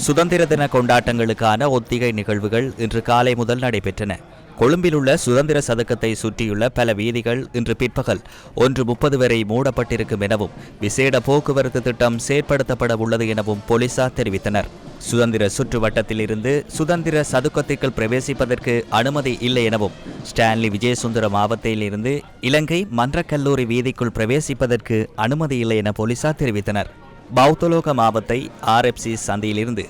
சுதந்திர தின கொண்டாட்டங்களுக்கான ஒத்திகை நிகழ்வுகள் இன்று காலை முதல் நடைபெற்றன. கொழும்பில் உள்ள சுதந்திர சதுக்கத்தை சுற்றியுள்ள பல வீதிகள் இன்று பிற்பகல் 1:30 வரை மூடப்பட்டிருக்கும் எனவும் விசேட போக்குவரத்து திட்டம் செயற்படுத்தப்பட உள்ளது எனவும் போலீசார் தெரிவித்தனர். சுதந்திர சுற்று வட்டத்தில் இருந்து சுதந்திர சதுக்கத்திற்குள் பிரவேசிப்பதற்கு அனுமதி இல்லை எனவும் ஸ்டான்லி விஜயசுந்தர மாவட்டத்தில் இருந்து இலங்கை மன்றக்கல்லூரி வீதிக்குள் பிரவேசிப்பதற்கு அனுமதி இல்லை என போலீசார் தெரிவித்தனர். பௌத்தலோக மாவத்தை RFC சந்தையிலிருந்து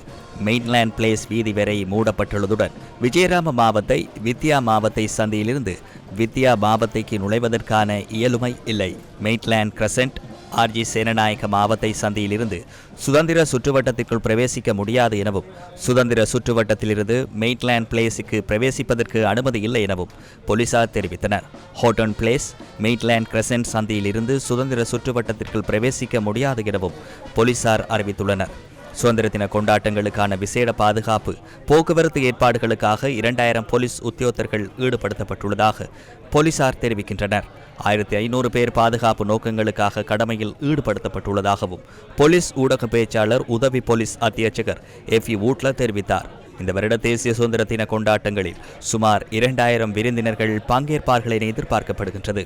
மெயின்லேண்ட் பிளேஸ் வீதி வரை மூடப்பட்டுள்ளதுடன் விஜயராம மாவத்தை வித்யா மாவத்தை சந்தையிலிருந்து வித்யா மாவத்தைக்கு நுழைவதற்கான இயலுமை இல்லை. மெயின்லேண்ட் கிரசன்ட் RG சேனநாயக்க மாவத்தை சந்தையிலிருந்து சுதந்திர சுற்றுவட்டத்திற்குள் பிரவேசிக்க முடியாது எனவும் சுதந்திர சுற்றுவட்டத்திலிருந்து மெயின்லேண்ட் பிளேஸுக்கு பிரவேசிப்பதற்கு அனுமதி இல்லை எனவும் போலீசார் தெரிவித்தனர். ஹோட்டன் பிளேஸ் மெயின்லேண்ட் கிரசன்ட் சந்தையிலிருந்து சுதந்திர சுற்றுவட்டத்திற்குள் பிரவேசிக்க முடியாது எனவும் போலீசார் அறிவித்துள்ளனர். சுதந்திர தின கொண்டாட்டங்களுக்கான விசேட பாதுகாப்பு போக்குவரத்து ஏற்பாடுகளுக்காக 2000 போலீஸ் உத்தியோகத்தர்கள் ஈடுபடுத்தப்பட்டுள்ளதாக போலீசார் தெரிவிக்கின்றனர். 1500 பேர் பாதுகாப்பு நோக்கங்களுக்காக கடமையில் ஈடுபடுத்தப்பட்டுள்ளதாகவும் போலீஸ் ஊடக பேச்சாளர் உதவி போலீஸ் அத்தியட்சகர் FE வூட்லர் தெரிவித்தார். இந்த வருட தேசிய சுதந்திர தின கொண்டாட்டங்களில் சுமார் 2000 விருந்தினர்கள் பங்கேற்பார்கள் என எதிர்பார்க்கப்படுகின்றது.